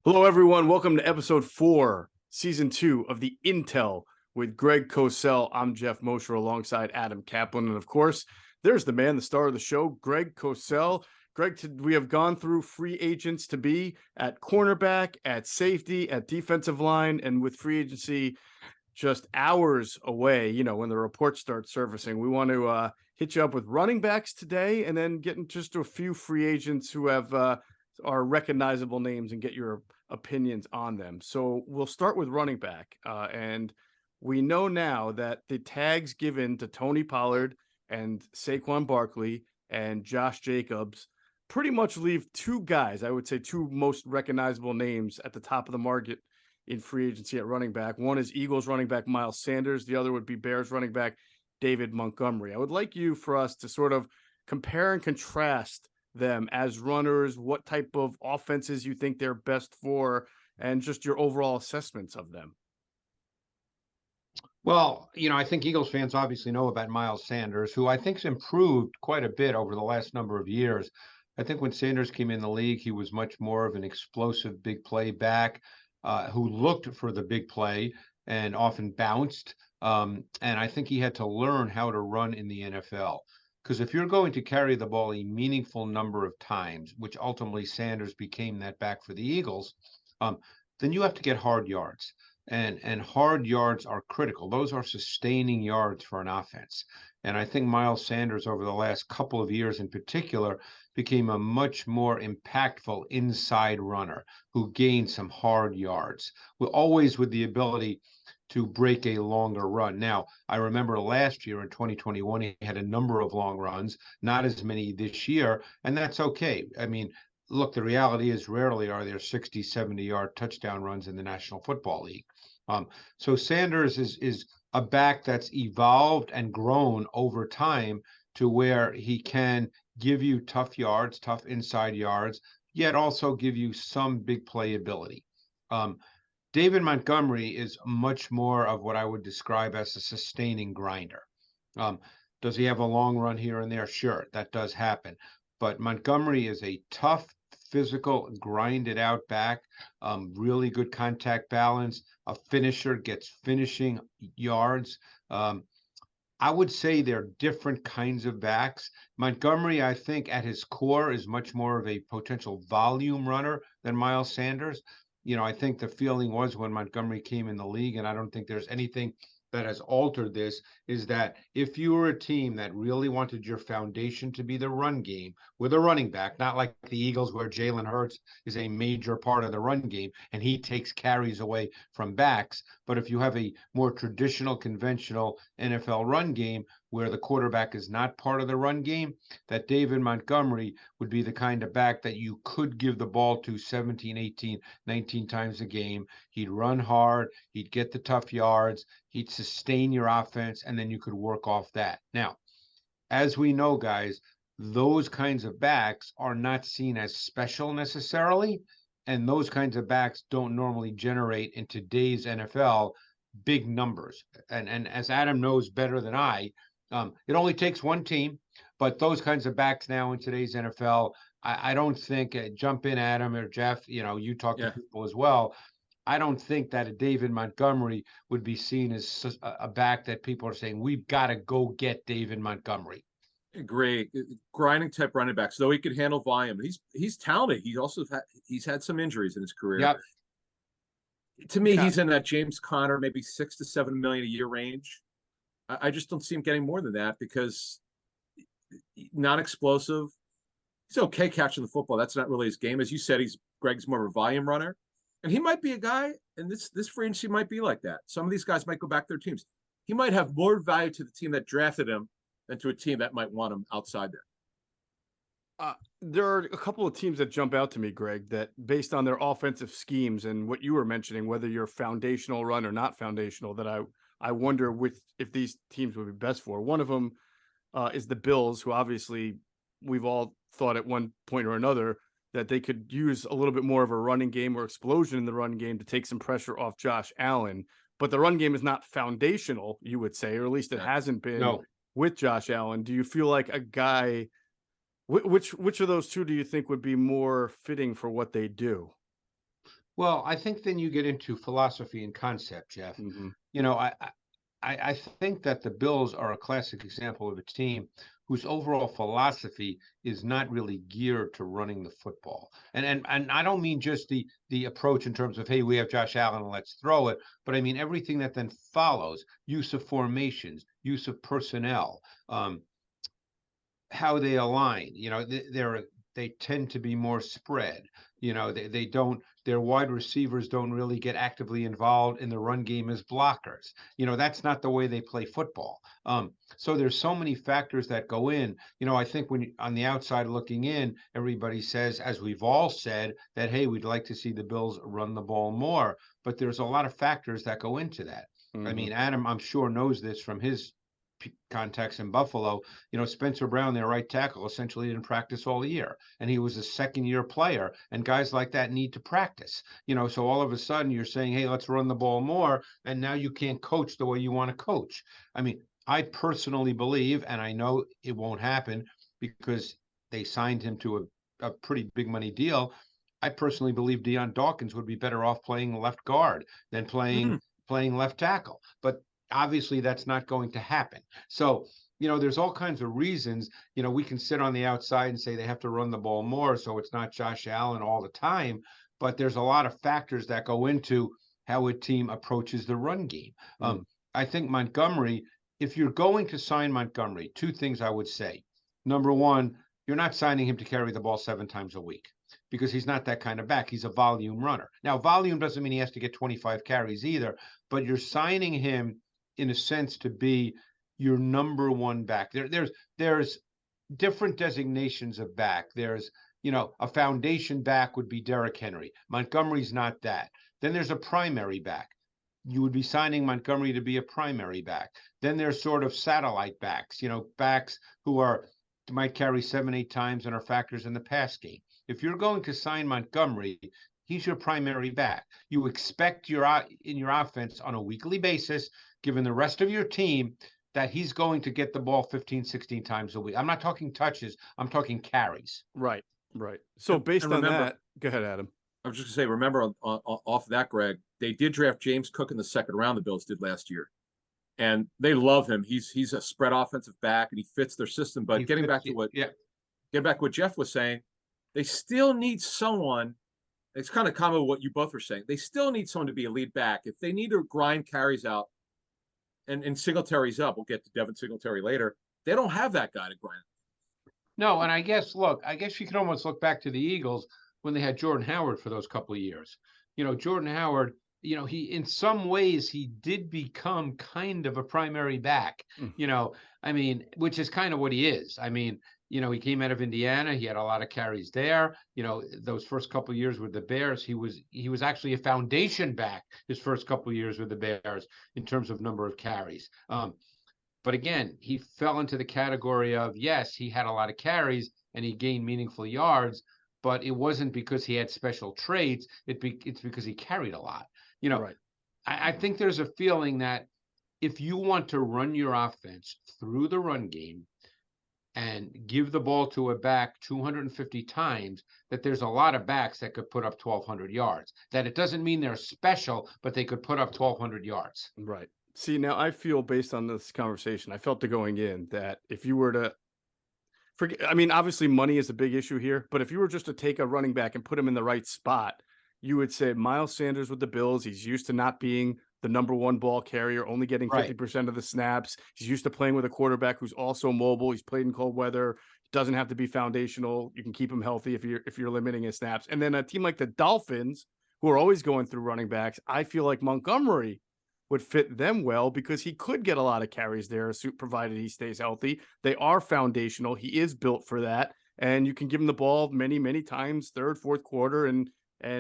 Hello, everyone. Welcome to episode 4, season 2 of the Intel with Greg Cosell. I'm Geoff Mosher alongside Adam Caplan. And of course, there's the man, the star of the show, Greg Cosell. Greg, we have gone through free agents to be at cornerback, at safety, at defensive line, and with free agency just hours away, when the reports start surfacing, we want to hit you up with running backs today and then get into just a few free agents who have are recognizable names and get your opinions on them. So we'll start with running back. And we know now that the tags given to Tony Pollard and Saquon Barkley and Josh Jacobs pretty much leave two guys, I would say two most recognizable names at the top of the market in free agency at running back. One is Eagles running back Miles Sanders. The other would be Bears running back David Montgomery. I would like you for us to sort of compare and contrast them as runners, what type of offenses you think they're best for, and just your overall assessments of them. Well, I think Eagles fans obviously know about Miles Sanders, who I think's improved quite a bit over the last number of years. I think when Sanders came in the league, he was much more of an explosive big play back who looked for the big play and often bounced. And I think he had to learn how to run in the NFL. Because if you're going to carry the ball a meaningful number of times, which ultimately Sanders became that back for the Eagles, then you have to get hard yards. And hard yards are critical. Those are sustaining yards for an offense. And I think Miles Sanders over the last couple of years in particular became a much more impactful inside runner who gained some hard yards, always with the ability to break a longer run. Now, I remember last year in 2021, he had a number of long runs, not as many this year, and that's okay. I mean, look, the reality is rarely are there 60, 70-yard touchdown runs in the National Football League. So Sanders is a back that's evolved and grown over time to where he can give you tough yards, tough inside yards, yet also give you some big play ability. David Montgomery is much more of what I would describe as a sustaining grinder. Does he have a long run here and there? Sure, that does happen. But Montgomery is a tough, physical, grinded out back, really good contact balance, a finisher, gets finishing yards. I would say they're different kinds of backs. Montgomery, I think, at his core is much more of a potential volume runner than Miles Sanders. I think the feeling was when Montgomery came in the league, and I don't think there's anything that has altered this, is that if you were a team that really wanted your foundation to be the run game with a running back, not like the Eagles where Jalen Hurts is a major part of the run game and he takes carries away from backs, but if you have a more traditional, conventional NFL run game where the quarterback is not part of the run game, that David Montgomery would be the kind of back that you could give the ball to 17, 18, 19 times a game. He'd run hard, he'd get the tough yards, he'd sustain your offense, and then you could work off that. Now, as we know, guys, those kinds of backs are not seen as special necessarily, and those kinds of backs don't normally generate in today's NFL big numbers. And as Adam knows better than I, it only takes one team, but those kinds of backs now in today's NFL, I don't think, jump in, Adam or Geoff, you talk to people as well. I don't think that a David Montgomery would be seen as a back that people are saying, we've got to go get David Montgomery. Great grinding type running back, so he could handle volume. He's talented. He's had some injuries in his career. Yep. To me, he's in that James Conner, maybe $6 to $7 million a year range. I just don't see him getting more than that because not explosive. He's okay catching the football. That's not really his game. As you said, Greg's more of a volume runner. And he might be a guy, and this free agency might be like that. Some of these guys might go back to their teams. He might have more value to the team that drafted him than to a team that might want him outside there. There are a couple of teams that jump out to me, Greg, that based on their offensive schemes and what you were mentioning, whether you're foundational run or not foundational, that I wonder if these teams would be best for. One of them is the Bills, who obviously we've all thought at one point or another that they could use a little bit more of a running game or explosion in the run game to take some pressure off Josh Allen. But the run game is not foundational, you would say, or at least it hasn't been with Josh Allen. Do you feel like a guy, which of those two do you think would be more fitting for what they do? Well, I think then you get into philosophy and concept, Jeff. Mm-hmm. You know, I think that the Bills are a classic example of a team whose overall philosophy is not really geared to running the football. And I don't mean just the approach in terms of, hey, we have Josh Allen, let's throw it, but I mean everything that then follows: use of formations, use of personnel, how they align. You know, they tend to be more spread. You know, they don't, their wide receivers don't really get actively involved in the run game as blockers. You know, that's not the way they play football. So there's so many factors that go in. You know, I think when on the outside looking in, everybody says, as we've all said, that hey, we'd like to see the Bills run the ball more. But there's a lot of factors that go into that. Mm-hmm. I mean, Adam, I'm sure, knows this from his context in Buffalo. You know, Spencer Brown, their right tackle, essentially didn't practice all year, and he was a second-year player. And guys like that need to practice. You know, so all of a sudden you're saying, "Hey, let's run the ball more," and now you can't coach the way you want to coach. I mean, I personally believe, and I know it won't happen because they signed him to a pretty big money deal. I personally believe Deion Dawkins would be better off playing left guard than playing left tackle. But obviously that's not going to happen. So, you know, there's all kinds of reasons. You know, we can sit on the outside and say they have to run the ball more, so it's not Josh Allen all the time, but there's a lot of factors that go into how a team approaches the run game. I think Montgomery, if you're going to sign Montgomery, two things I would say. Number one, you're not signing him to carry the ball 7 times a week, because he's not that kind of back. He's a volume runner. Now, volume doesn't mean he has to get 25 carries either, but you're signing him in a sense to be your number one back. There's different designations of back. There's, you know, a foundation back would be Derrick Henry. Montgomery's not that. Then there's a primary back. You would be signing Montgomery to be a primary back. Then there's sort of satellite backs, you know, backs who might carry 7-8 times and are factors in the pass game. If you're going to sign Montgomery, he's your primary back. You expect in your offense on a weekly basis, given the rest of your team, that he's going to get the ball 15, 16 times a week. I'm not talking touches. I'm talking carries. Right. So based on that, go ahead, Adam. I was just going to say, remember, off that, Greg, they did draft James Cook in the second round, the Bills did last year. And they love him. He's a spread offensive back, and he fits their system. But getting back to what Geoff was saying, they still need someone. It's kind of common with what you both were saying. They still need someone to be a lead back. If they need to grind carries out and Singletary's up, we'll get to Devin Singletary later. They don't have that guy to grind. No, and I guess you can almost look back to the Eagles when they had Jordan Howard for those couple of years. You know, Jordan Howard, you know, he, in some ways, he did become kind of a primary back, you know, I mean, which is kind of what he is. I mean, you know, he came out of Indiana. He had a lot of carries there. You know, those first couple of years with the Bears, he was actually a foundation back his first couple of years with the Bears in terms of number of carries. But again, he fell into the category of, yes, he had a lot of carries and he gained meaningful yards, but it wasn't because he had special traits. It's because he carried a lot. You know, right. I think there's a feeling that if you want to run your offense through the run game and give the ball to a back 250 times, that there's a lot of backs that could put up 1,200 yards. That it doesn't mean they're special, but they could put up 1,200 yards. Right. See, now I feel, based on this conversation, I felt going in that if you were to forget, I mean, obviously money is a big issue here, but if you were just to take a running back and put him in the right spot, you would say Miles Sanders with the Bills, he's used to not being the number one ball carrier, only getting 50% of the snaps. He's used to playing with a quarterback who's also mobile. He's played in cold weather. Doesn't have to be foundational. You can keep him healthy if you're limiting his snaps. And then a team like the Dolphins, who are always going through running backs, I feel like Montgomery would fit them well because he could get a lot of carries there, provided he stays healthy. They are foundational. He is built for that. And you can give him the ball many, many times, third, fourth quarter, and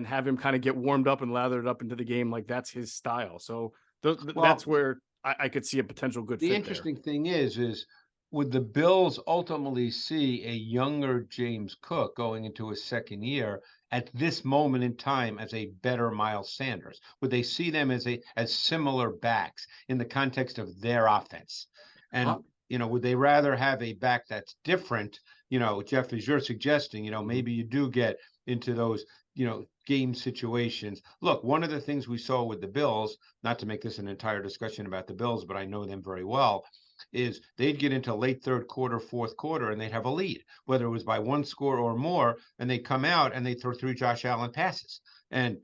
have him kind of get warmed up and lathered up into the game. Like, that's his style. So that's where I could see a potential good fit. The interesting thing is would the Bills ultimately see a younger James Cook going into his second year at this moment in time as a better Miles Sanders? Would they see them as similar backs in the context of their offense? And, you know, would they rather have a back that's different? You know, Geoff, as you're suggesting, you know, maybe you do get into those, you know, game situations. Look, one of the things we saw with the Bills, not to make this an entire discussion about the Bills, but I know them very well, is they'd get into late third quarter, fourth quarter, and they'd have a lead, whether it was by one score or more, and they come out and they throw 3 Josh Allen passes. And,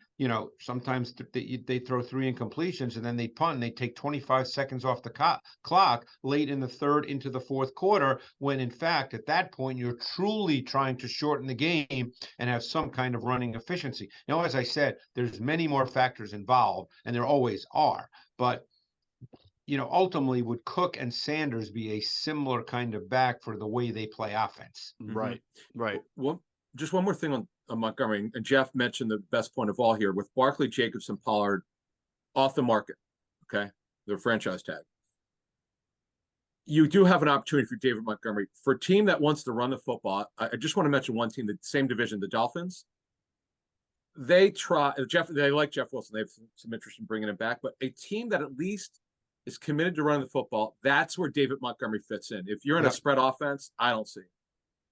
sometimes they throw 3 incompletions and then they punt and they take 25 seconds off the clock late in the third into the fourth quarter, when in fact, at that point, you're truly trying to shorten the game and have some kind of running efficiency. Now, as I said, there's many more factors involved, and there always are. But ultimately, would Cook and Sanders be a similar kind of back for the way they play offense? Right, right. Well, just one more thing on Montgomery, and Geoff mentioned the best point of all here with Barkley, Jacobson, Pollard off the market. Okay, their franchise tag. You do have an opportunity for David Montgomery for a team that wants to run the football. I just want to mention one team, the same division, the Dolphins. They like Jeff Wilson. They have some interest in bringing him back, but a team that at least is committed to running the football, that's where David Montgomery fits in. If you're in a spread offense, I don't see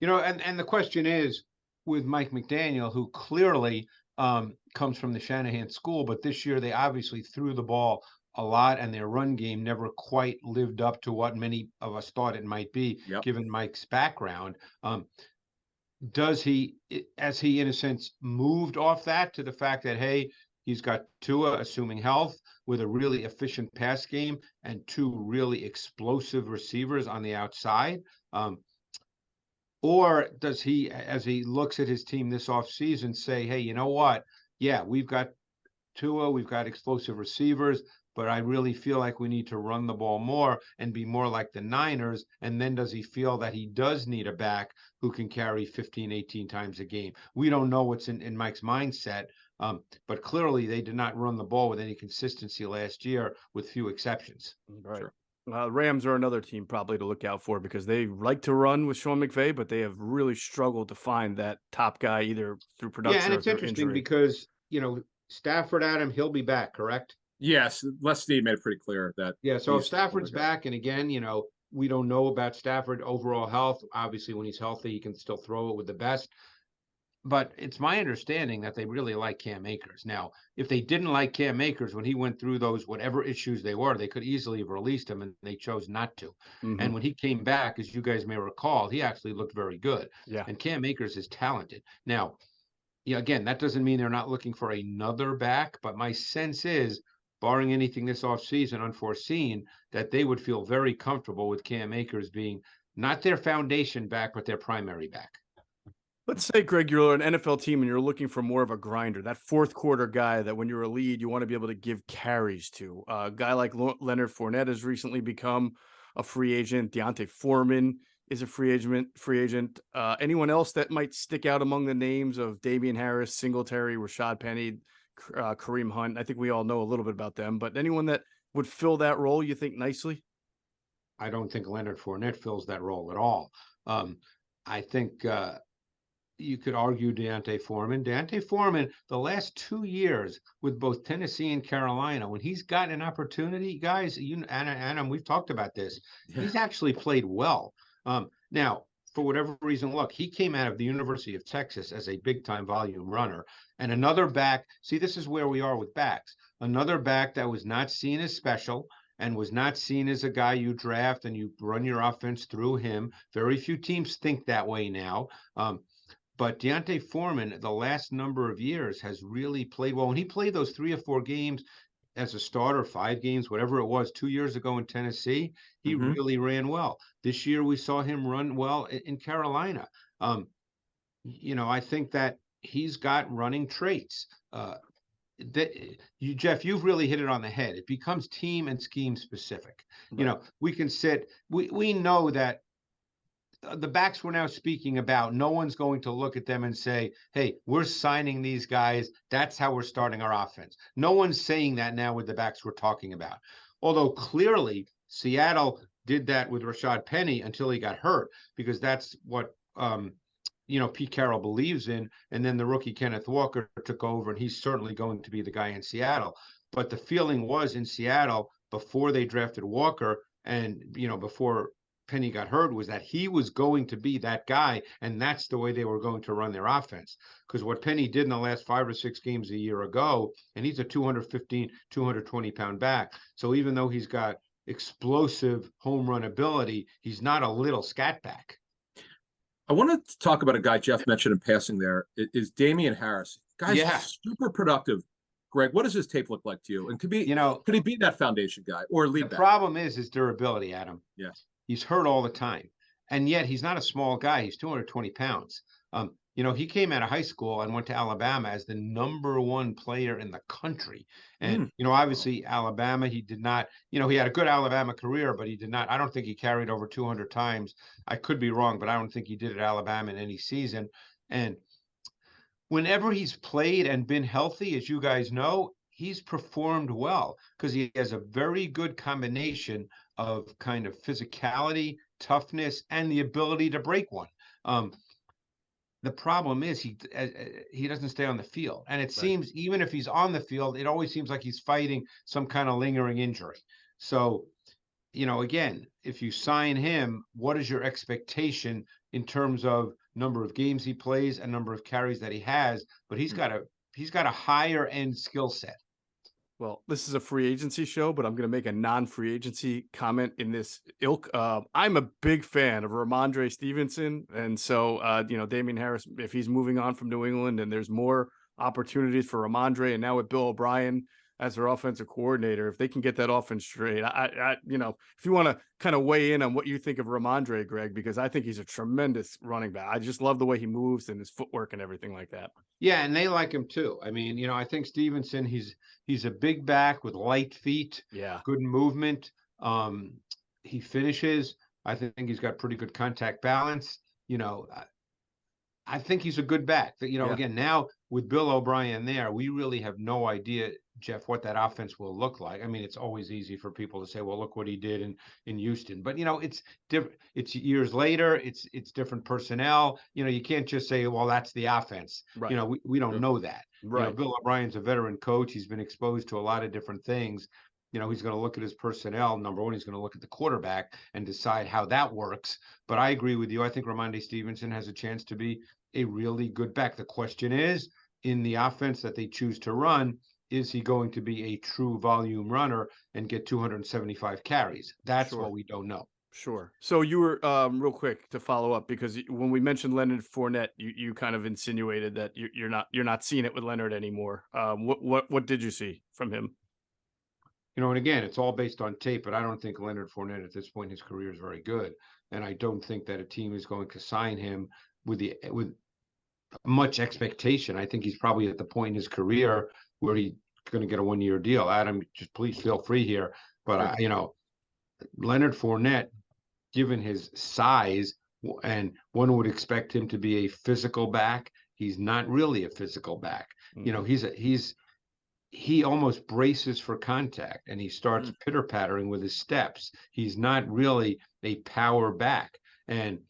it. And the question is, with Mike McDaniel, who clearly comes from the Shanahan school, but this year they obviously threw the ball a lot, and their run game never quite lived up to what many of us thought it might be, given Mike's background. Has he, in a sense, moved off that to the fact that, hey, he's got Tua, assuming health, with a really efficient pass game and 2 really explosive receivers on the outside? Or does he, as he looks at his team this offseason, say, hey, you know what? Yeah, we've got Tua, we've got explosive receivers, but I really feel like we need to run the ball more and be more like the Niners. And then does he feel that he does need a back who can carry 15, 18 times a game? We don't know what's in Mike's mindset, but clearly they did not run the ball with any consistency last year, with few exceptions. Right. Sure. Rams are another team probably to look out for, because they like to run with Sean McVay, but they have really struggled to find that top guy either through production. Yeah, and it's interesting because, Stafford, Adam, he'll be back, correct? Yes, Les Snead made it pretty clear that. Yeah, so if Stafford's back, and again, we don't know about Stafford overall health. Obviously, when he's healthy, he can still throw it with the best. But it's my understanding that they really like Cam Akers. Now, if they didn't like Cam Akers when he went through those whatever issues they were, they could easily have released him, and they chose not to. Mm-hmm. And when he came back, as you guys may recall, he actually looked very good. Yeah. And Cam Akers is talented. Now, again, that doesn't mean they're not looking for another back, but my sense is, barring anything this offseason unforeseen, that they would feel very comfortable with Cam Akers being not their foundation back, but their primary back. Let's say, Greg, you're an NFL team and you're looking for more of a grinder, that fourth quarter guy that when you're a lead, you want to be able to give carries to. A guy like Leonard Fournette has recently become a free agent. Deontay Foreman is a free agent. Anyone else that might stick out among the names of Damian Harris, Singletary, Rashad Penny, Kareem Hunt? I think we all know a little bit about them, but anyone that would fill that role, you think, nicely? I don't think Leonard Fournette fills that role at all. I think you could argue Deontay Foreman. Deontay Foreman, the last 2 years with both Tennessee and Carolina, when he's gotten an opportunity, guys, Adam, we've talked about this. Yeah. He's actually played well. Now, for whatever reason, look, he came out of the University of Texas as a big-time volume runner. And another back, see, this is where we are with backs. Another back that was not seen as special and was not seen as a guy you draft and you run your offense through him. Very few teams think that way now. But Deontay Foreman, the last number of years, has really played well. When he played those 3 or 4 games as a starter, 5 games, whatever it was, 2 years ago in Tennessee, he really ran well. This year, we saw him run well in Carolina. I think that he's got running traits. Geoff, you've really hit it on the head. It becomes team and scheme specific. Right. We can we know that the backs we're now speaking about, no one's going to look at them and say, hey, we're signing these guys. That's how we're starting our offense. No one's saying that now with the backs we're talking about. Although clearly Seattle did that with Rashad Penny until he got hurt, because that's what, Pete Carroll believes in. And then the rookie Kenneth Walker took over, and he's certainly going to be the guy in Seattle. But the feeling was in Seattle before they drafted Walker and, before Penny got hurt was that he was going to be that guy, and that's the way they were going to run their offense. Because what Penny did in the last 5 or 6 games a year ago, and he's a 215, 220-pound back. So even though he's got explosive home run ability, he's not a little scat back. I want to talk about a guy Geoff mentioned in passing there, is Damian Harris. Guy's super productive. Greg, what does his tape look like to you? And could he be that foundation guy or lead back? The problem is his durability, Adam. Yes. He's hurt all the time. And yet he's not a small guy. He's 220 pounds. He came out of high school and went to Alabama as the #1 player in the country. And, obviously Alabama, he did not, he had a good Alabama career, but he did not, I don't think he carried over 200 times. I could be wrong, but I don't think he did at Alabama in any season. And whenever he's played and been healthy, as you guys know, he's performed well because he has a very good combination of kind of physicality, toughness, and the ability to break one. The problem is he doesn't stay on the field. And it seems even if he's on the field, it always seems like he's fighting some kind of lingering injury. So, again, if you sign him, what is your expectation in terms of number of games he plays and number of carries that he has? But he's got a higher end skill set. Well, this is a free agency show, but I'm going to make a non-free agency comment in this ilk. I'm a big fan of Ramondre Stevenson. And so, Damian Harris, if he's moving on from New England and there's more opportunities for Ramondre, and now with Bill O'Brien as their offensive coordinator, if they can get that offense straight, if you want to kind of weigh in on what you think of Ramondre, Greg, because I think he's a tremendous running back. I just love the way he moves and his footwork and everything like that. Yeah, and they like him too. I mean, I think Stevenson, he's a big back with light feet, good movement. He finishes. I think he's got pretty good contact balance. I think he's a good back. Again, now with Bill O'Brien there, we really have no idea, Geoff, what that offense will look like. I mean, it's always easy for people to say, well, look what he did in Houston. But, it's different. It's years later. It's different personnel. You can't just say, well, that's the offense. Right. We don't know that. Right. Bill O'Brien's a veteran coach. He's been exposed to a lot of different things. He's going to look at his personnel. Number one, he's going to look at the quarterback and decide how that works. But I agree with you. I think Ramondre Stevenson has a chance to be a really good back. The question is, in the offense that they choose to run, is he going to be a true volume runner and get 275 carries? That's what we don't know. Sure. So you were real quick to follow up, because when we mentioned Leonard Fournette, you kind of insinuated that you're not seeing it with Leonard anymore. What did you see from him? And again, it's all based on tape, but I don't think Leonard Fournette at this point in his career is very good. And I don't think that a team is going to sign him with much expectation. I think he's probably at the point in his career where he's going to get a 1-year deal. Adam, just please feel free here. But, Leonard Fournette, given his size, and one would expect him to be a physical back, he's not really a physical back. Mm-hmm. He almost braces for contact, and he starts pitter-pattering with his steps. He's not really a power back. And,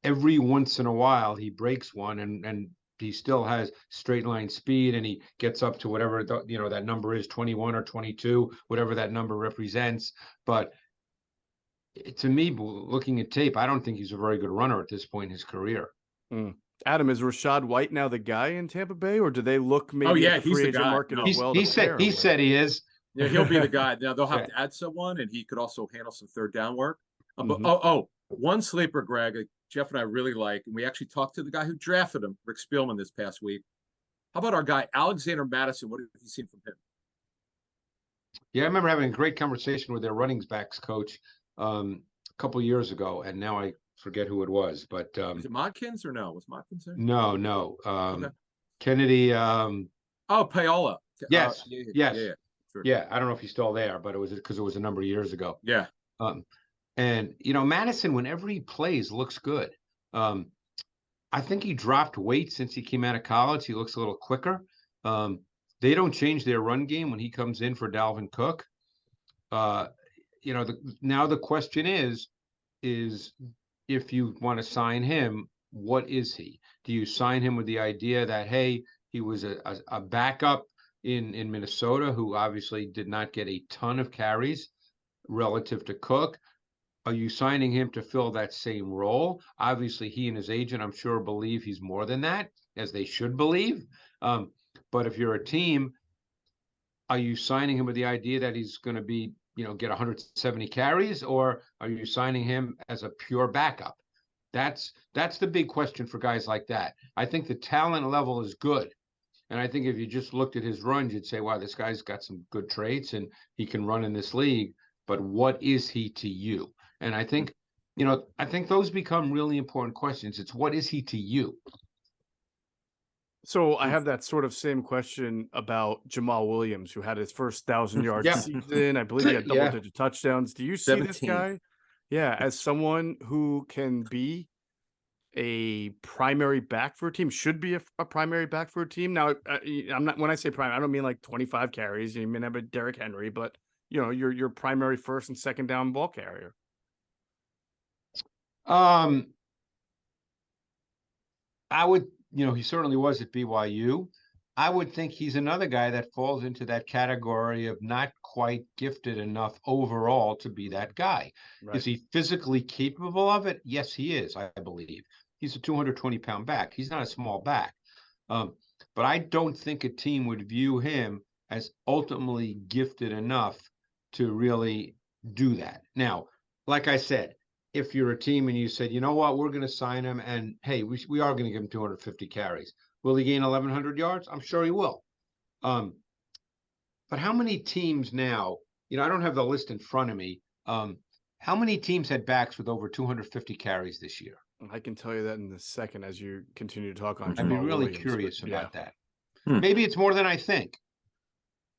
every once in a while he breaks one and he still has straight line speed, and he gets up to whatever, that number is, 21 or 22, whatever that number represents. But to me, looking at tape, I don't think he's a very good runner at this point in his career. Adam, is Rachaad White now the guy in Tampa Bay, or do they look maybe at the free agent market as well? He said he is. Yeah, he'll be the guy. Now they'll have to add someone, and he could also handle some third down work. But one sleeper, Greg, Geoff and I really like, and we actually talked to the guy who drafted him, Rick Spielman, this past week. How about our guy Alexander Madison? What have you seen from him? Yeah, I remember having a great conversation with their running backs coach a couple of years ago, and now I forget who it was. But is it Modkins or no? Was Modkins there? No. Okay. Kennedy. Payola. Yes. Yes. Sure. Yeah. I don't know if he's still there, but it was because it was a number of years ago. Yeah. And Madison, whenever he plays, looks good. I think he dropped weight since he came out of college. He looks a little quicker. They don't change their run game when he comes in for Dalvin Cook. Now the question is if you want to sign him, what is he? Do you sign him with the idea that, hey, he was a backup in Minnesota who obviously did not get a ton of carries relative to Cook? Are you signing him to fill that same role? Obviously, he and his agent, I'm sure, believe he's more than that, as they should believe. But if you're a team, are you signing him with the idea that he's going to be, get 170 carries, or are you signing him as a pure backup? That's the big question for guys like that. I think the talent level is good. And I think if you just looked at his runs, you'd say, wow, this guy's got some good traits and he can run in this league. But what is he to you? And I think those become really important questions. It's what is he to you? So I have that sort of same question about Jamal Williams, who had his first 1,000-yard season. I believe he had double-digit touchdowns. Do you see 17. this guy, as someone who can be a primary back for a team, should be a primary back for a team? Now, I'm not, when I say primary, I don't mean like 25 carries. You may have a Derrick Henry, but your primary first and second down ball carrier. I would, he certainly was at BYU. I would think he's another guy that falls into that category of not quite gifted enough overall to be that guy. Right. Is he physically capable of it? Yes, he is, I believe. He's a 220-pound back. He's not a small back. But I don't think a team would view him as ultimately gifted enough to really do that. Now, like I said, if you're a team and you said, you know what, we're going to sign him, and hey, we are going to give him 250 carries. Will he gain 1,100 yards? I'm sure he will. But how many teams now, I don't have the list in front of me. How many teams had backs with over 250 carries this year? I can tell you that in a second as you continue to talk on I'd Jamal be really Williams, curious about that. Hmm. Maybe it's more than I think.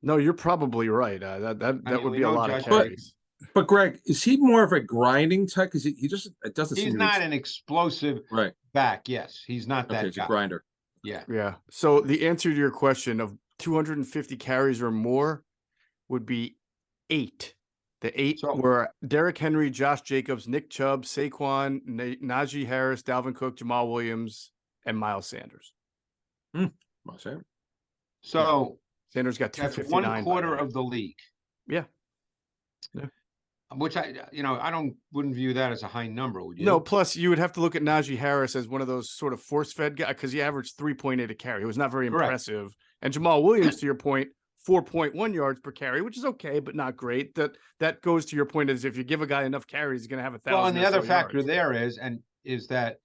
No, you're probably right. That would be a lot of carries. But Greg, is he more of a grinding type? Because he just, it doesn't seem. He's not an explosive back. Yes, he's not that he's guy. A grinder. Yeah. So the answer to your question of 250 carries or more would be 8. The 8 were Derrick Henry, Josh Jacobs, Nick Chubb, Saquon, Najee Harris, Dalvin Cook, Jamal Williams, and Miles Sanders. Miles Sanders. So Sanders got 259. That's 1/4 of the league. Yeah. Which wouldn't view that as a high number, would you? No, plus you would have to look at Najee Harris as one of those sort of force-fed guys because he averaged 3.8 a carry. He was not very impressive. And Jamal Williams, to your point, 4.1 yards per carry, which is okay, but not great. That goes to your point is if you give a guy enough carries, he's going to have 1,000. Well, and the other factor there is that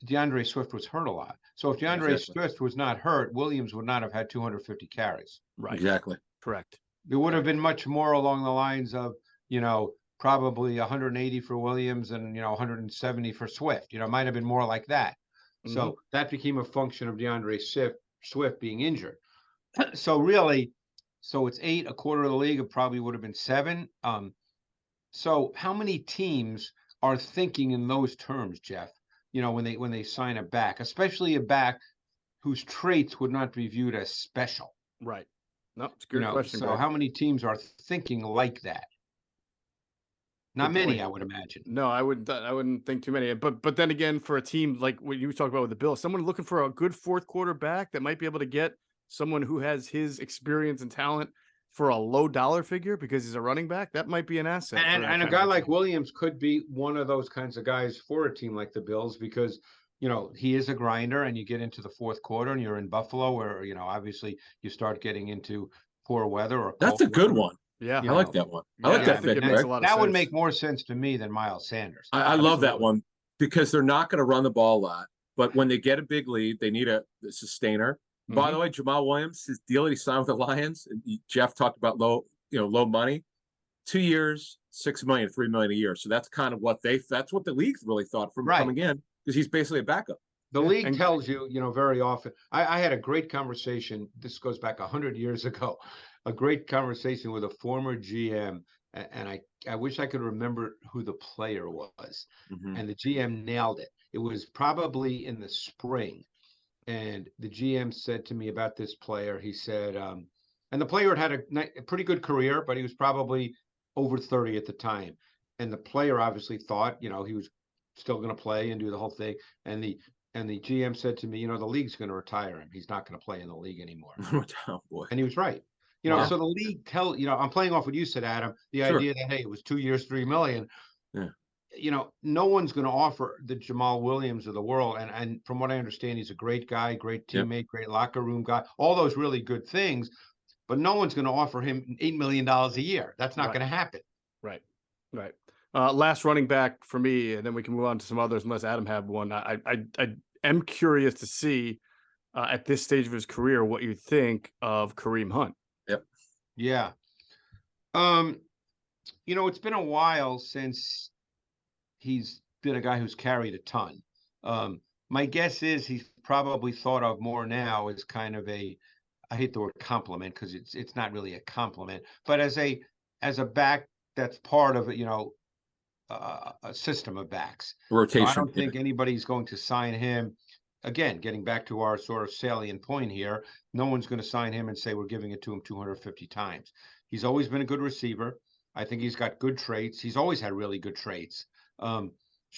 DeAndre Swift was hurt a lot. So if DeAndre Swift was not hurt, Williams would not have had 250 carries. Right. Exactly. Correct. It would have been much more along the lines of, probably 180 for Williams and 170 for Swift. It might have been more like that. Mm-hmm. So that became a function of DeAndre Swift being injured. So really, it's 8, 1/4 of the league. It probably would have been 7. So how many teams are thinking in those terms, Geoff? When they sign a back, especially a back whose traits would not be viewed as special. Right. No, it's a good question. So how many teams are thinking like that? Not many, I would imagine. No, I wouldn't think too many. But then again, for a team like what you talked about with the Bills, someone looking for a good fourth quarter back that might be able to get someone who has his experience and talent for a low dollar figure because he's a running back, that might be an asset. And a guy like Williams could be one of those kinds of guys for a team like the Bills because, he is a grinder and you get into the fourth quarter and you're in Buffalo where, obviously you start getting into poor weather. Or that's a good one. Yeah, I like that one. I like that fit. That would make more sense to me than Miles Sanders. I love that one because they're not going to run the ball a lot, but when they get a big lead, they need a sustainer. Mm-hmm. By the way, Jamal Williams, his deal that he signed with the Lions, and Geoff talked about low money, 2 years, $6 million, $3 million a year. So that's kind of that's what the league really thought from coming in because he's basically a backup. The league tells you, very often. I had a great conversation. This goes back 100 years ago. A great conversation with a former GM, and I wish I could remember who the player was. Mm-hmm. And the GM nailed it. It was probably in the spring. And the GM said to me about this player, he said, and the player had a pretty good career, but he was probably over 30 at the time. And the player obviously thought, he was still going to play and do the whole thing. And the GM said to me, the league's going to retire him. He's not going to play in the league anymore. Oh, boy. And he was right. So the league I'm playing off what you said, Adam, the idea that, hey, it was 2 years, $3 million. Yeah. no one's going to offer the Jamal Williams of the world. And from what I understand, he's a great guy, great teammate, great locker room guy, all those really good things. But no one's going to offer him $8 million a year. That's not going to happen. Right. Last running back for me, and then we can move on to some others unless Adam had one. I am curious to see at this stage of his career what you think of Kareem Hunt. Yep. Yeah. It's been a while since he's been a guy who's carried a ton. My guess is he's probably thought of more now as kind of I hate the word compliment because it's not really a compliment, but as a back that's part of a system of backs. Rotation. I don't think anybody's going to sign him. Again, getting back to our sort of salient point here, no one's going to sign him and say we're giving it to him 250 times. He's always been a good receiver. I think he's got good traits. He's always had really good traits. I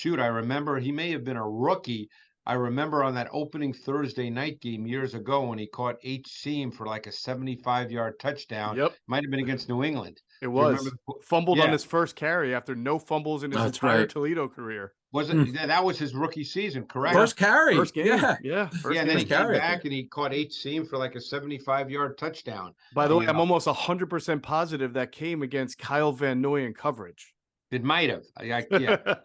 remember he may have been a rookie. I remember on that opening Thursday night game years ago when he caught Seam for like a 75-yard touchdown. Yep. Might have been against New England. It was. Fumbled on his first carry after no fumbles in his entire Toledo career. Was it? That was his rookie season, correct? First carry. First game. Yeah. And then he came back and he caught Seam for like a 75-yard touchdown. By the way, I'm almost 100% positive that came against Kyle Van Noy in coverage. It might have.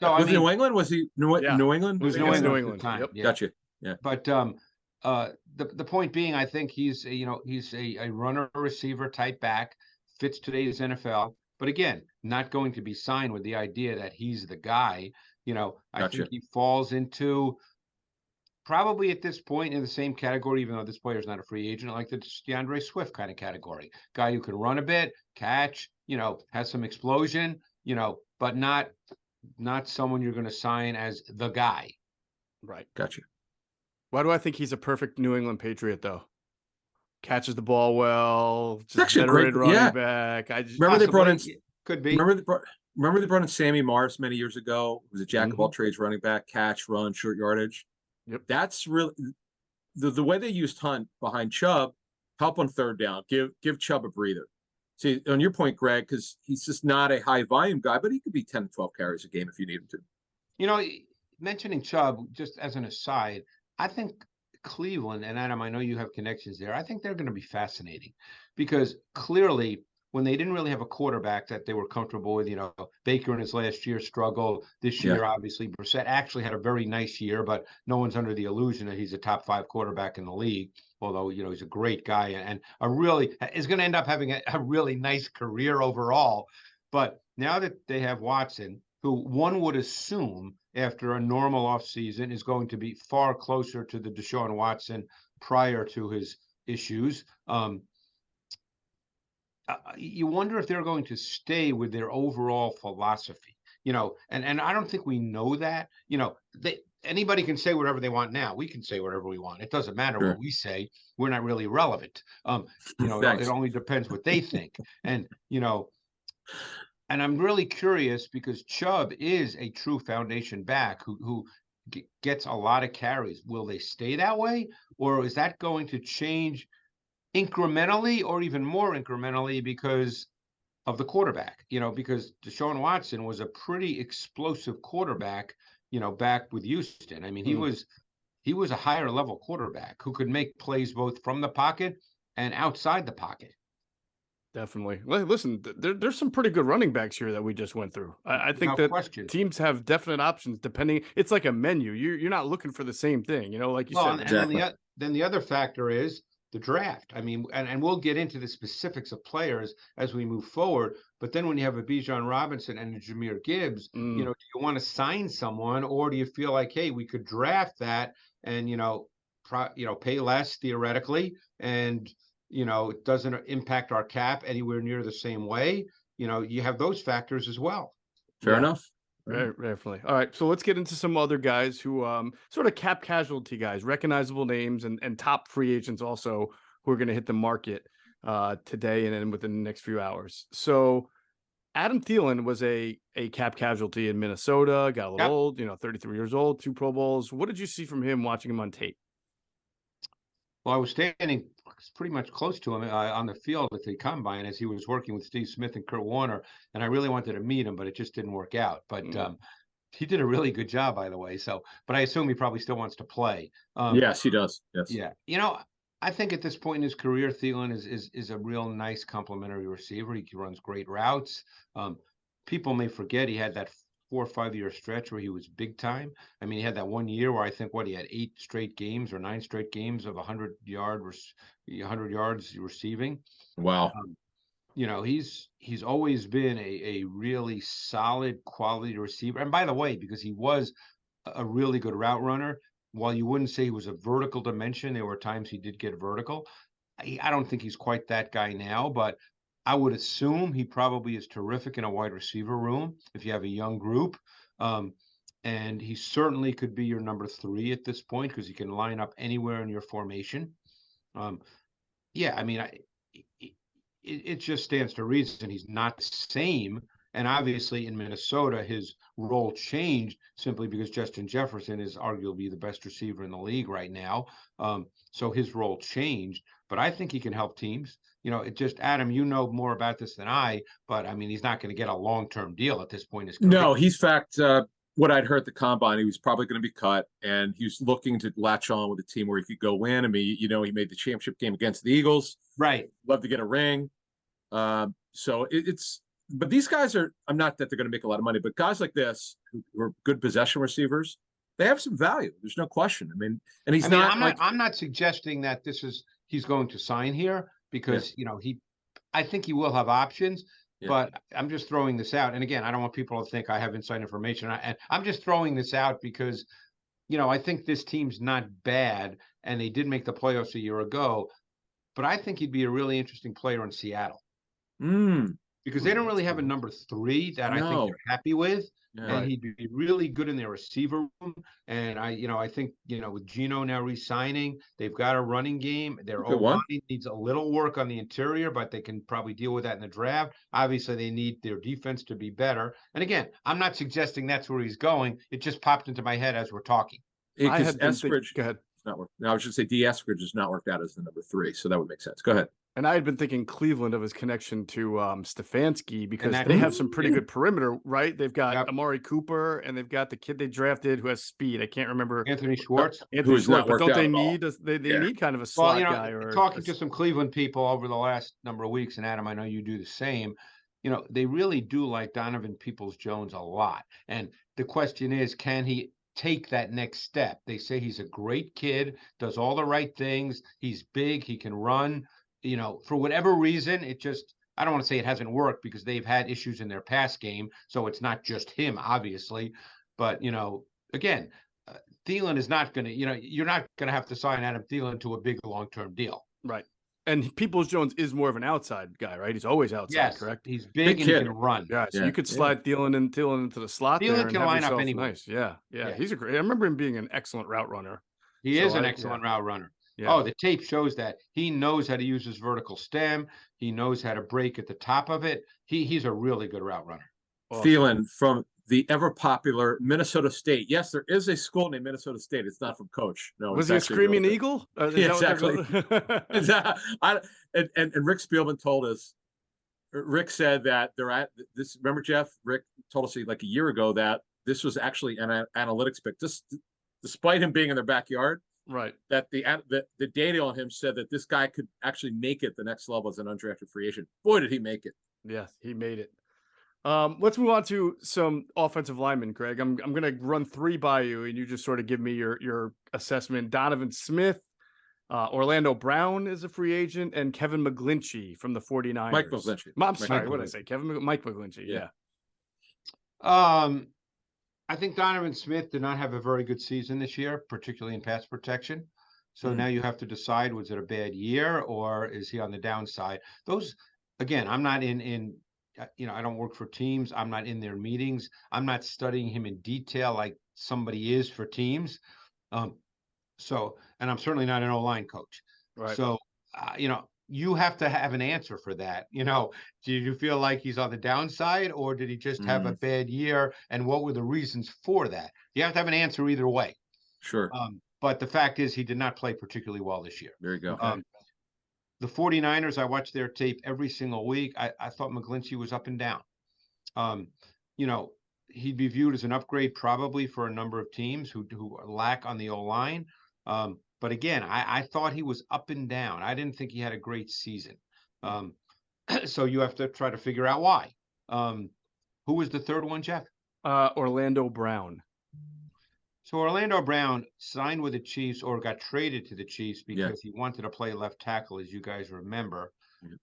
So was New England? Was he New England? It was New England. Yep. Yeah. Gotcha. Yeah. But the point being, I think he's a runner receiver type back, fits today's NFL. But again, not going to be signed with the idea that he's the guy. I think he falls into probably at this point in the same category, even though this player is not a free agent, like the DeAndre Swift kind of category. Guy who can run a bit, catch, has some explosion, but not someone you're going to sign as the guy. Right. Gotcha. Why do I think he's a perfect New England Patriot, though? Catches the ball well. Just actually great running back. Remember they brought in. Could be. Remember they brought in Sammy Morris many years ago. It was a jack of all trades running back, catch, run, short yardage. Yep. That's really the way they used Hunt behind Chubb. Help on third down. Give Chubb a breather. See, on your point, Greg, because he's just not a high volume guy, but he could be 10 to 12 carries a game if you need him to. Mentioning Chubb, just as an aside, I think Cleveland, and Adam, I know you have connections there. I think they're going to be fascinating because clearly when they didn't really have a quarterback that they were comfortable with, Baker in his last year struggled. This year, obviously, Brissett actually had a very nice year, but no one's under the illusion that he's a top 5 quarterback in the league, although, he's a great guy and is going to end up having a really nice career overall. But now that they have Watson, who one would assume after a normal offseason is going to be far closer to the Deshaun Watson prior to his issues, you wonder if they're going to stay with their overall philosophy, and I don't think we know that, anybody can say whatever they want now. We can say whatever we want. It doesn't matter what we say. We're not really relevant. It only depends what they think. And, and I'm really curious because Chubb is a true foundation back who gets a lot of carries. Will they stay that way? Or is that going to change incrementally or even more incrementally because of the quarterback, because Deshaun Watson was a pretty explosive quarterback, back with Houston. I mean, he was a higher level quarterback who could make plays both from the pocket and outside the pocket. Definitely. Listen, there's some pretty good running backs here that we just went through. I think teams have definite options depending. It's like a menu. You're not looking for the same thing, like you said. Exactly. And then the other factor is the draft. I mean, and we'll get into the specifics of players as we move forward. But then when you have a Bijan Robinson and a Jahmyr Gibbs, do you want to sign someone, or do you feel like, hey, we could draft that and pay less theoretically, and it doesn't impact our cap anywhere near the same way. You have those factors as well. Fair enough. Right, definitely. All right, so let's get into some other guys who sort of cap casualty guys, recognizable names and top free agents also who are going to hit the market today and then within the next few hours. So Adam Thielen was a cap casualty in Minnesota, got a little old, 33 years old, 2 Pro Bowls. What did you see from him watching him on tape? Well, I was standing pretty much close to him on the field at the combine as he was working with Steve Smith and Kurt Warner, and I really wanted to meet him, but it just didn't work out. But he did a really good job, by the way. So, but I assume he probably still wants to play. Yes, he does. Yes. Yeah. I think at this point in his career, Thielen is a real nice complementary receiver. He runs great routes. People may forget he had that 4 or 5 year stretch where he was big time. I mean, he had that 1 year where I think he had 8 straight games or 9 straight games of 100 yards receiving. Wow. He's always been a really solid quality receiver. And by the way, because he was a really good route runner, while you wouldn't say he was a vertical dimension, there were times he did get vertical. I don't think he's quite that guy now, but I would assume he probably is terrific in a wide receiver room if you have a young group. And he certainly could be your number 3 at this point because he can line up anywhere in your formation. It just stands to reason he's not the same. And obviously in Minnesota, his role changed simply because Justin Jefferson is arguably the best receiver in the league right now. So his role changed, but I think he can help teams. Adam, you know more about this than I, but I mean, he's not going to get a long-term deal at this point in his career. No, he's what I'd heard at the combine, he was probably going to be cut, and he was looking to latch on with a team where he could go win. I mean, he made the championship game against the Eagles. Right. Love to get a ring. So but these guys I'm not that they're going to make a lot of money, but guys like this who are good possession receivers, they have some value. There's no question. I mean, and I'm not suggesting that he's going to sign here because, I think he will have options. Yeah. But I'm just throwing this out. And again, I don't want people to think I have inside information. And I'm just throwing this out because, I think this team's not bad and they did make the playoffs a year ago. But I think he'd be a really interesting player in Seattle. Because they don't really have a number 3 that I think they're happy with. Yeah, and he'd be really good in their receiver room. And I think, with Geno now re-signing, they've got a running game. Their O-line needs a little work on the interior, but they can probably deal with that in the draft. Obviously, they need their defense to be better. And again, I'm not suggesting that's where he's going. It just popped into my head as we're talking. Go ahead. Not work. No, I should say D. Eskridge has not worked out as the number 3, so that would make sense. Go ahead. And I had been thinking Cleveland of his connection to Stefanski because they have some pretty good perimeter, right? They've got Amari Cooper and they've got the kid they drafted who has speed. I can't remember. Anthony Schwartz. But don't they need they need kind of a slot guy? Or talking to some Cleveland people over the last number of weeks, and Adam, I know you do the same. They really do like Donovan Peoples-Jones a lot. And the question is, can he take that next step? They say he's a great kid, does all the right things. He's big. He can run. For whatever reason, I don't want to say it hasn't worked because they've had issues in their pass game. So it's not just him, obviously. But, again, Thielen is not going to, you're not going to have to sign Adam Thielen to a big long-term deal. Right. And Peoples-Jones is more of an outside guy, right? He's always outside, correct? He's big and he can run. Yeah, so you could slide Thielen into the slot. Thielen can line up anywhere. Nice. Yeah. He's I remember him being an excellent route runner. He is an excellent route runner. Yeah. Oh, the tape shows that he knows how to use his vertical stem. He knows how to break at the top of it. He's a really good route runner. Awesome. Thielen from the ever popular Minnesota State. Yes, there is a school named Minnesota State. It's not from Coach. No, was he a screaming eagle? Yeah, exactly. And Rick Spielman told us. Rick said that they're at this. Remember, Geoff? Rick told us like a year ago that this was actually an analytics pick. Despite him being in their backyard. Right. That the data on him said that this guy could actually make it the next level as an undrafted free agent. Boy, did he make it. Yes, he made it. Let's move on to some offensive linemen, Greg. I'm going to run 3 by you, and you just sort of give me your assessment. Donovan Smith, Orlando Brown is a free agent, and Kevin McGlinchey from the 49ers. Mike McGlinchey. I'm sorry, what did I say? Mike McGlinchey, yeah. I think Donovan Smith did not have a very good season this year, particularly in pass protection. So now you have to decide, was it a bad year or is he on the downside? Those, again, I'm not in I don't work for teams. I'm not in their meetings. I'm not studying him in detail like somebody is for teams. And I'm certainly not an O-line coach. Right. So, you have to have an answer for that. Do you feel like he's on the downside or did he just have a bad year? And what were the reasons for that? You have to have an answer either way. Sure. But the fact is he did not play particularly well this year. There you go. The 49ers, I watch their tape every single week. I thought McGlinchey was up and down. he'd be viewed as an upgrade probably for a number of teams who lack on the O-line. But again, I thought he was up and down. I didn't think he had a great season. So you have to try to figure out why. Who was the third one, Geoff? Orlando Brown. So Orlando Brown signed with the Chiefs or got traded to the Chiefs because he wanted to play left tackle, as you guys remember.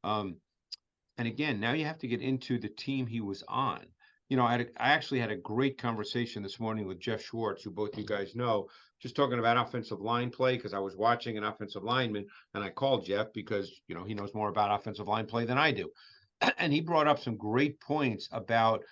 And again, now you have to get into the team he was on. I actually had a great conversation this morning with Jeff Schwartz, who both you guys know, just talking about offensive line play, because I was watching an offensive lineman, and I called Jeff because, he knows more about offensive line play than I do. And he brought up some great points about,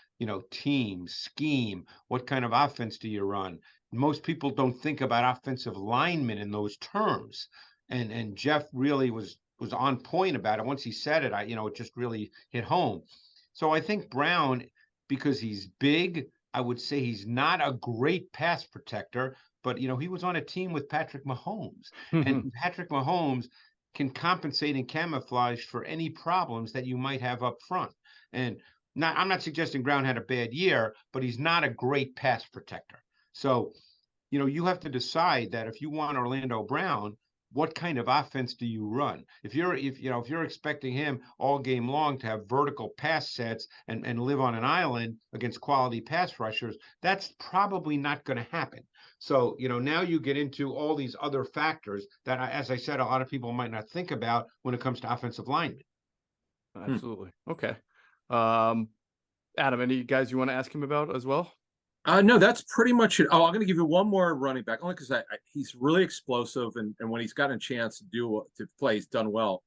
team, scheme, what kind of offense do you run? Most people don't think about offensive linemen in those terms. And Jeff really was on point about it. Once he said it, it just really hit home. So I think Brown, because he's big, I would say he's not a great pass protector, but he was on a team with Patrick Mahomes. And Patrick Mahomes can compensate and camouflage for any problems that you might have up front. And I'm not suggesting Brown had a bad year, but he's not a great pass protector. So, you have to decide that if you want Orlando Brown, what kind of offense do you run? If you're expecting him all game long to have vertical pass sets and live on an island against quality pass rushers, that's probably not going to happen. So, now you get into all these other factors that, as I said, a lot of people might not think about when it comes to offensive linemen. Absolutely. Okay. Adam, any guys you want to ask him about as well? No, that's pretty much it. I'm going to give you one more running back, only because he's really explosive, and when he's gotten a chance to play, he's done well.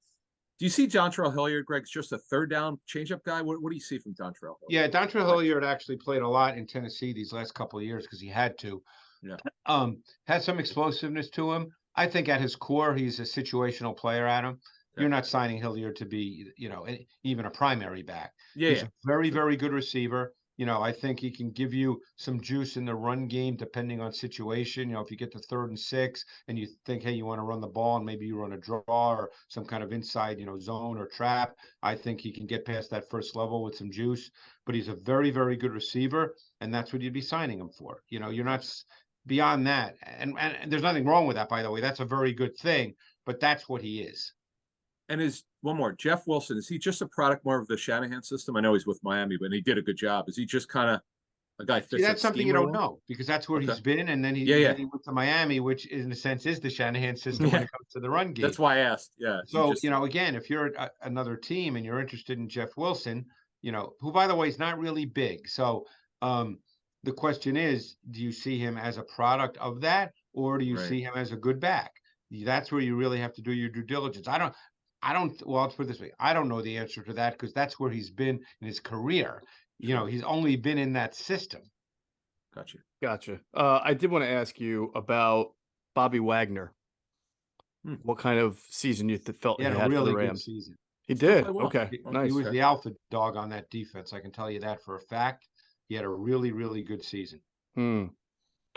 Do you see Dontrell Hilliard, Greg? It's just a third down changeup guy. What do you see from Dontrell? Yeah, Dontrell Hilliard actually played a lot in Tennessee these last couple of years because he had to. Yeah. Has some explosiveness to him. I think at his core, he's a situational player, Adam. Yeah. You're not signing Hilliard to be, even a primary back. Yeah, he's a very, very good receiver. I think he can give you some juice in the run game, depending on situation. If you get to 3rd and 6 and you think, hey, you want to run the ball and maybe you run a draw or some kind of inside, zone or trap, I think he can get past that first level with some juice. But he's a very, very good receiver, and that's what you'd be signing him for. You're not beyond that. And there's nothing wrong with that, by the way. That's a very good thing, but that's what he is. And one more, Jeff Wilson, is he just a product more of the Shanahan system? I know he's with Miami, but he did a good job. Is he just kind of a guy fits? See, that's something you don't know, because that's where he's been, and then he went to Miami, which in a sense is the Shanahan system when it comes to the run game. That's why I asked. Yeah. So again, if you're another team and you're interested in Jeff Wilson, who by the way is not really big, so the question is, do you see him as a product of that, or do you see him as a good back? That's where you really have to do your due diligence. Well, let's put it this way. I don't know the answer to that because that's where he's been in his career. He's only been in that system. Gotcha. I did want to ask you about Bobby Wagner. What kind of season you felt he had a really for the Rams? good season. He did. Well. Okay, nice. He was the alpha dog on that defense. I can tell you that for a fact. He had a really, really good season.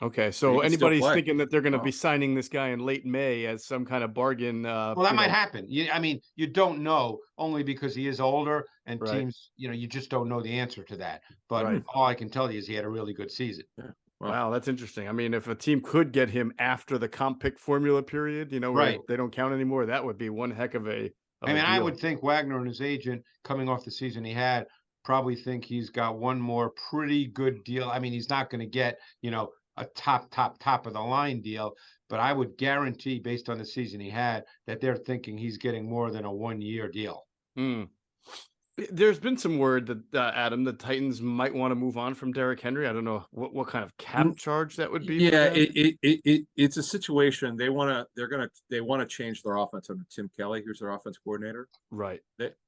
Okay, so anybody's thinking that they're going to be signing this guy in late May as some kind of bargain. Well, that might happen. You don't know, only because he is older and teams, you just don't know the answer to that. But all I can tell you is he had a really good season. Yeah. Wow, that's interesting. I mean, if a team could get him after the comp pick formula period, where they don't count anymore, that would be one heck of a I would think Wagner and his agent, coming off the season he had, probably think he's got one more pretty good deal. I mean, he's not going to get, a top of the line deal, but I would guarantee, based on the season he had, that they're thinking he's getting more than a 1-year deal. There's been some word that Adam, the Titans might want to move on from Derrick Henry. I don't know what kind of cap charge that would be. Yeah, it's a situation they want to change their offense under Tim Kelly, who's their offense coordinator. Right.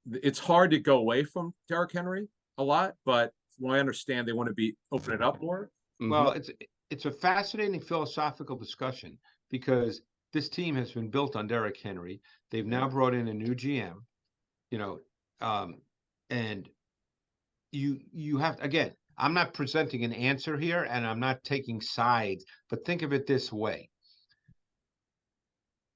It's hard to go away from Derrick Henry a lot, but from what I understand, they want to open it up more. Well, it's a fascinating philosophical discussion because this team has been built on Derrick Henry. They've now brought in a new GM, and you have, again, I'm not presenting an answer here and I'm not taking sides, but think of it this way.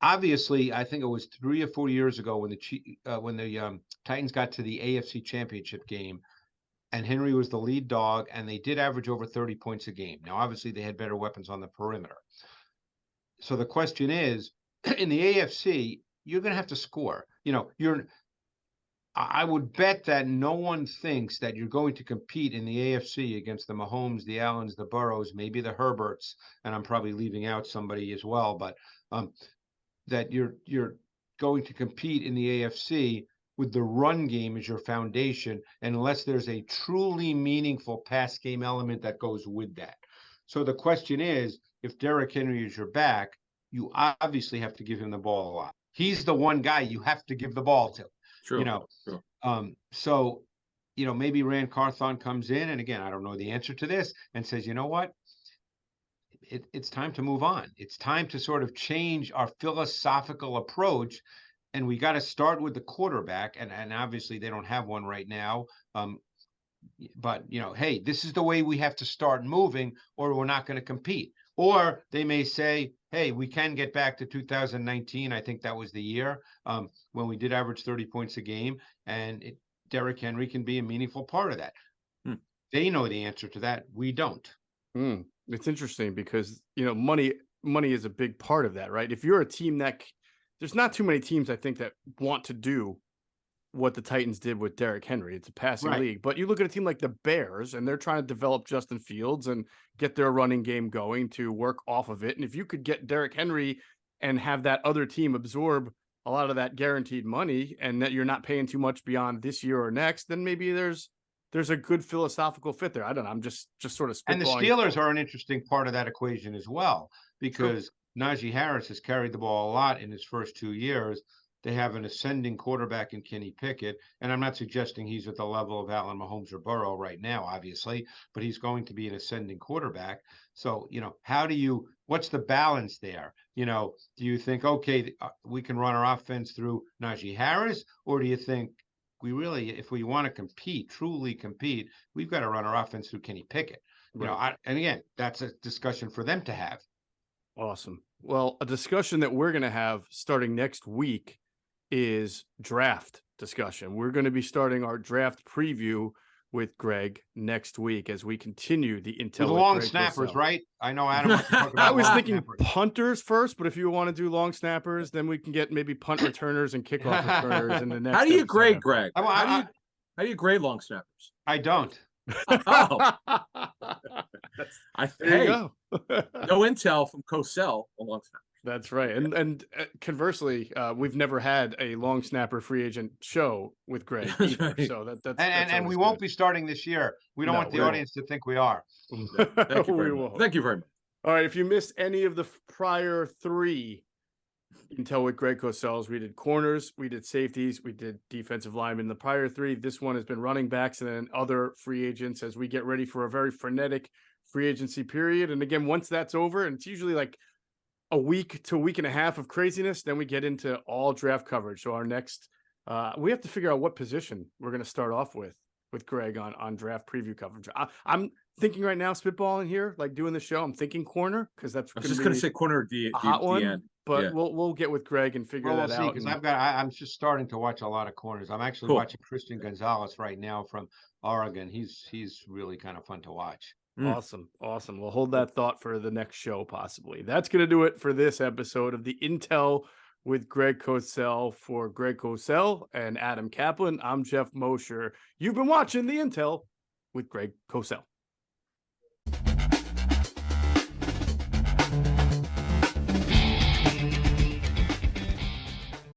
Obviously, I think it was 3 or 4 years ago when the Titans got to the AFC Championship game. and Henry was the lead dog, and they did average over 30 points a game. Now, obviously, they had better weapons on the perimeter. So the question is, in the AFC, you're going to have to score. I would bet that no one thinks that you're going to compete in the AFC against the Mahomes, the Allens, the Burrows, maybe the Herberts, and I'm probably leaving out somebody as well, but that you're going to compete in the AFC with the run game as your foundation, unless there's a truly meaningful pass game element that goes with that. So the question is, if Derrick Henry is your back, you obviously have to give him the ball a lot. He's the one guy you have to give the ball to. True. So, maybe Rand Carthon comes in, and again, I don't know the answer to this, and says, you know what? It's time to move on. It's time to sort of change our philosophical approach, and we got to start with the quarterback. And obviously they don't have one right now. But hey, this is the way we have to start moving, or we're not going to compete. Or they may say, hey, we can get back to 2019. I think that was the year when we did average 30 points a game, and Derrick Henry can be a meaningful part of that. They know the answer to that. We don't. It's interesting because, money is a big part of that, right? If you're a team there's not too many teams, I think, that want to do what the Titans did with Derrick Henry. It's a passing league, but you look at a team like the Bears, and they're trying to develop Justin Fields and get their running game going to work off of it. And if you could get Derrick Henry and have that other team absorb a lot of that guaranteed money, and that you're not paying too much beyond this year or next, then maybe there's a good philosophical fit there. I don't know. I'm just sort of spitballing. And the Steelers are an interesting part of that equation as well, because Najee Harris has carried the ball a lot in his first 2 years. They have an ascending quarterback in Kenny Pickett, and I'm not suggesting he's at the level of Allen, Mahomes, or Burrow right now, obviously, but he's going to be an ascending quarterback. So, what's the balance there? Do you think, okay, we can run our offense through Najee Harris, or do you think if we want to truly compete, we've got to run our offense through Kenny Pickett? And again, that's a discussion for them to have. Awesome. Well, a discussion that we're going to have starting next week is draft discussion. We're going to be starting our draft preview with Greg next week as we continue the intel. With long snappers, right? I know Adam wants to talk about I was thinking punters first, but if you want to do long snappers, then we can get maybe punt returners and kickoff returners in the next. How do you grade, Greg? How do you grade long snappers? I don't. Oh. There you go. No intel from Cosell on long snappers. That's right. And conversely, we've never had a long snapper free agent show with Greg either. Right. So that's and we won't be starting this year. We don't want the audience to think we are. Thank you very much. Thank you very much. All right. If you missed any of the prior three Intel with Greg Cosell, we did corners, we did safeties, we did defensive linemen. The prior three, this one has been running backs and then other free agents as we get ready for a very frenetic free agency period. And again, once that's over, and it's usually like a week to a week and a half of craziness, then we get into all draft coverage. So our next, we have to figure out what position we're going to start off with Greg on draft preview coverage. I'm thinking right now, spitballing here, like doing the show. I'm thinking corner because that's. I was just going to say corner D, a hot one, end. but yeah. we'll get with Greg and figure that out. Because I'm just starting to watch a lot of corners. I'm actually watching Christian Gonzalez right now from Oregon. He's really kind of fun to watch. Awesome. We'll hold that thought for the next show, possibly. That's going to do it for this episode of the Intel with Greg Cosell. For Greg Cosell and Adam Caplan, I'm Geoff Mosher. You've been watching the Intel with Greg Cosell.